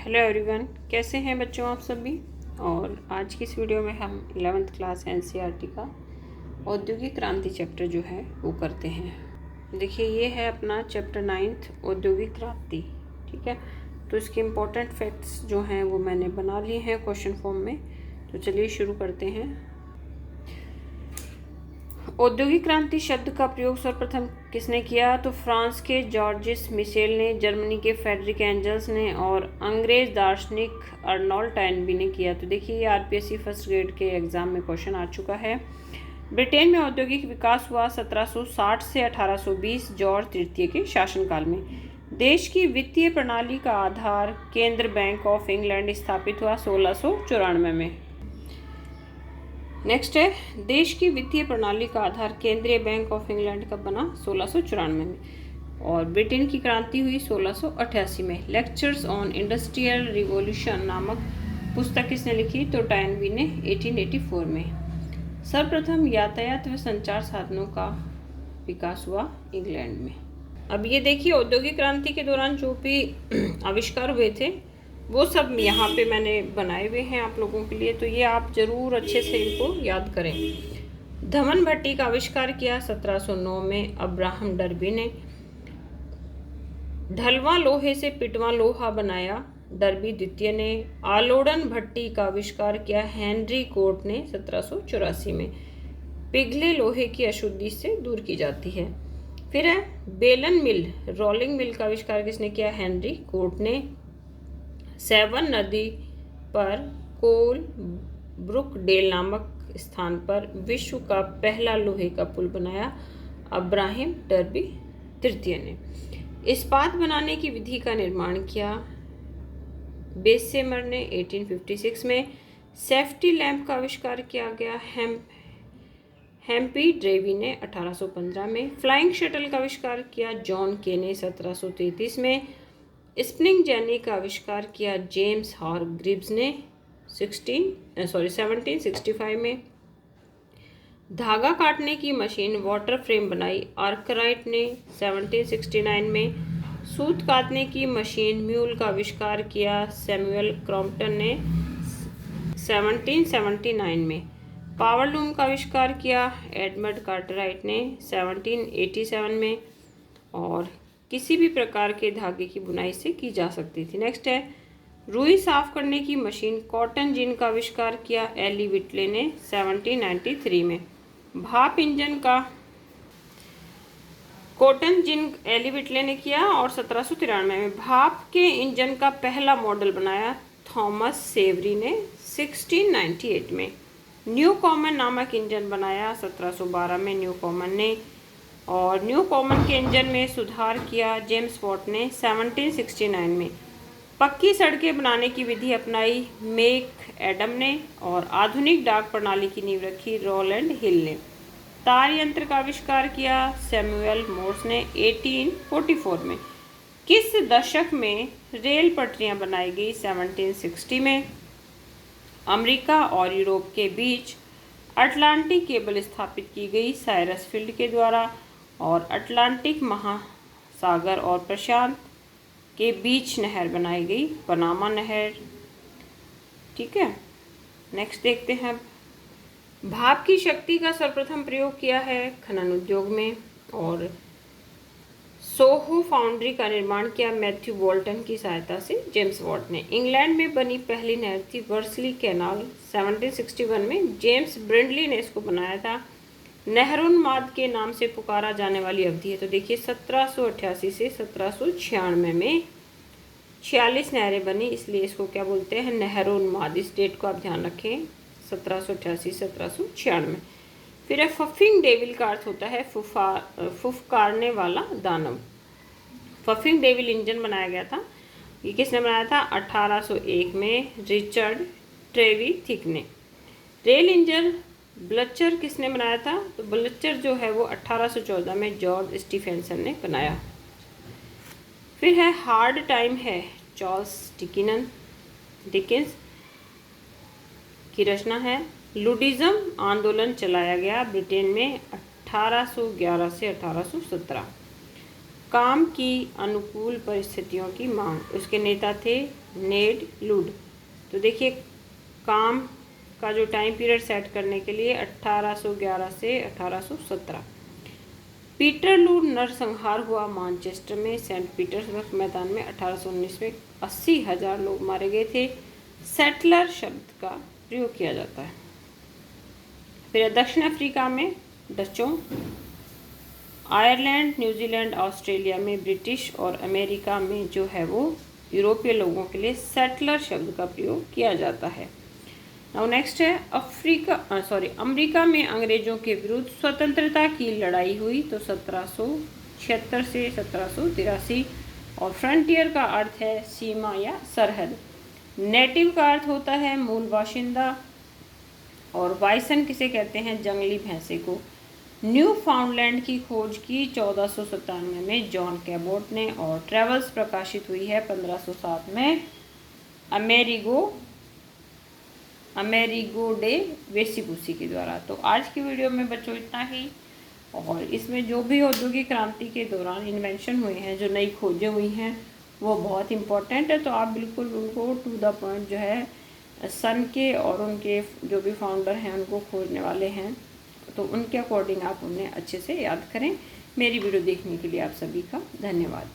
Hello everyone, कैसे हैं बच्चों आप सभी। और आज की इस वीडियो में हम 11th क्लास एनसीईआरटी का औद्योगिक क्रांति चैप्टर जो है वो करते हैं। देखिए, ये है अपना चैप्टर 9th औद्योगिक क्रांति। ठीक है, तो इसके इम्पोर्टेंट फैक्ट्स जो हैं वो मैंने बना लिए हैं क्वेश्चन फॉर्म में। तो चलिए शुरू करते हैं। औद्योगिक क्रांति शब्द का प्रयोग सर्वप्रथम किसने किया? तो फ्रांस के जॉर्जिस मिशेल ने, जर्मनी के फ्रेडरिक एंजल्स ने और अंग्रेज दार्शनिक अर्नोल्ड टॉयनबी ने किया। तो देखिए, ये आरपीएससी फर्स्ट ग्रेड के एग्जाम में क्वेश्चन आ चुका है। ब्रिटेन में औद्योगिक विकास हुआ 1760 से 1820 जॉर्ज तृतीय के शासनकाल में। देश की वित्तीय प्रणाली का आधार केंद्र बैंक ऑफ इंग्लैंड स्थापित हुआ 1694 में। नेक्स्ट है, देश की वित्तीय प्रणाली का आधार केंद्रीय बैंक ऑफ इंग्लैंड कब बना? 1694 में। और ब्रिटेन की क्रांति हुई 1688 में। लेक्चर्स ऑन इंडस्ट्रियल रिवॉल्यूशन नामक पुस्तक किसने लिखी? तो टॉयनबी ने 1884 में। सर्वप्रथम यातायात व संचार साधनों का विकास हुआ इंग्लैंड में। अब ये देखिए, औद्योगिक क्रांति के दौरान जो भी आविष्कार हुए थे वो सब यहाँ पे मैंने बनाए हुए हैं आप लोगों के लिए। तो ये आप जरूर अच्छे से इनको याद करें। धमन भट्टी का आविष्कार किया 1709 में अब्राहम डर्बी ने। ढलवा लोहे से पिटवा लोहा बनाया डर्बी द्वितीय ने। आलोड़न भट्टी का आविष्कार किया हेनरी कोर्ट ने 1784 में। पिघले लोहे की अशुद्धि से दूर की जाती है। फिर है बेलन मिल, रोलिंग मिल का आविष्कार किसने किया? हेनरी कोर्ट ने। सेवन नदी पर कोल ब्रुक डेल नामक स्थान पर विश्व का पहला लोहे का पुल बनाया अब्राहम डर्बी तृतीय ने। इस्पात बनाने की विधि का निर्माण किया बेसेमर ने 1856 में। सेफ्टी लैंप का आविष्कार किया गया हेम्पी ड्रेवी ने 1815 में। फ्लाइंग शटल का आविष्कार किया जॉन के ने 1733 में। स्पिनिंग जेनी का आविष्कार किया जेम्स हारग्रीव्स ने 1765 में। धागा काटने की मशीन वाटर फ्रेम बनाई आर्कराइट ने 1769 में। सूत काटने की मशीन म्यूल का आविष्कार किया सैमुअल क्रॉम्पटन ने 1779 में। पावरलूम का आविष्कार किया एडमंड कार्टराइट ने 1787 में। और किसी भी प्रकार के धागे की बुनाई से की जा सकती थी। नेक्स्ट है, रुई साफ करने की मशीन कॉटन जिन का आविष्कार किया एली विटले ने 1793 में। भाप इंजन का कॉटन जिन एली विटले ने किया और 1793 में। भाप के इंजन का पहला मॉडल बनाया थॉमस सेवरी ने 1698 में। न्यू कॉमन नामक इंजन बनाया 1712 में न्यू कॉमन ने। और न्यू कॉमन के इंजन में सुधार किया जेम्स वॉट ने 1769 में। पक्की सड़कें बनाने की विधि अपनाई मेक एडम ने। और आधुनिक डाक प्रणाली की नींव रखी रोलैंड हिल ने। तार यंत्र का आविष्कार किया सैमुअल मोर्स ने 1844 में। किस दशक में रेल पटरियां बनाई गई? 1760 में। अमेरिका और यूरोप के बीच अटलांटिक केबल स्थापित की गई साइरस फील्ड के द्वारा। और अटलांटिक महासागर और प्रशांत के बीच नहर बनाई गई पनामा नहर। ठीक है, नेक्स्ट देखते हैं। भाप की शक्ति का सर्वप्रथम प्रयोग किया है खनन उद्योग में। और सोहो फाउंड्री का निर्माण किया मैथ्यू बोल्टन की सहायता से जेम्स वॉट ने। इंग्लैंड में बनी पहली नहर थी वर्सली कैनाल 1761 में। जेम्स ब्रिंडली ने इसको बनाया था। नेहरून्माद के नाम से पुकारा जाने वाली अवधि है। तो देखिए, 1788 से 1796 में 46 नहरें बनी, इसलिए इसको क्या बोलते हैं? नेहरून्माद। इस डेट को आप ध्यान रखें, 1788 1796। फिर है फफिंग डेविल का अर्थ होता है फुफकारने वाला दानव। फफिंग डेविल इंजन बनाया गया था। ये किसने बनाया था? 1801 में रिचर्ड ट्रेविथिक ने। रेल इंजन ब्लचर किसने बनाया था? तो ब्लचर जो है वो 1814 में जॉर्ज स्टीफेंसन ने बनाया। फिर है हार्ड टाइम है चार्ल्स डिकिंस की रचना है। लुडिज्म आंदोलन चलाया गया ब्रिटेन में 1811 से 1817। काम की अनुकूल परिस्थितियों की मांग। उसके नेता थे नेड लुड। तो देखिए काम का जो टाइम पीरियड सेट करने के लिए 1811 से 1817। पीटरलू नरसंहार हुआ मानचेस्टर में सेंट पीटर्सबर्ग मैदान में 1819 में 80,000 लोग मारे गए थे। सेटलर शब्द का प्रयोग किया जाता है। फिर दक्षिण अफ्रीका में डचों, आयरलैंड, न्यूजीलैंड, ऑस्ट्रेलिया में ब्रिटिश और अमेरिका में जो है वो यूरोपीय लोगों के लिए सेटलर शब्द का प्रयोग किया जाता है। नाउ नेक्स्ट है अमेरिका में अंग्रेजों के विरुद्ध स्वतंत्रता की लड़ाई हुई तो 1776 से 1783। और फ्रंटियर का अर्थ है सीमा या सरहद। नेटिव का अर्थ होता है मूल बाशिंदा। और बाइसन किसे कहते हैं? जंगली भैंसे को। न्यू फाउंडलैंड की खोज की 1497 में जॉन कैबोट ने और ट्रेवल्स प्रकाशित हुई है 1507 में अमेरिगो डे वेसिपुसी के द्वारा। तो आज की वीडियो में बच्चों इतना ही। और इसमें जो भी औद्योगिक क्रांति के दौरान इन्वेंशन हुए हैं, जो नई खोजें हुई हैं, वो बहुत इम्पोर्टेंट है। तो आप बिल्कुल उनको टू द पॉइंट जो है सन के और उनके जो भी फाउंडर हैं उनको खोजने वाले हैं, तो उनके अकॉर्डिंग आप उन्हें अच्छे से याद करें। मेरी वीडियो देखने के लिए आप सभी का धन्यवाद।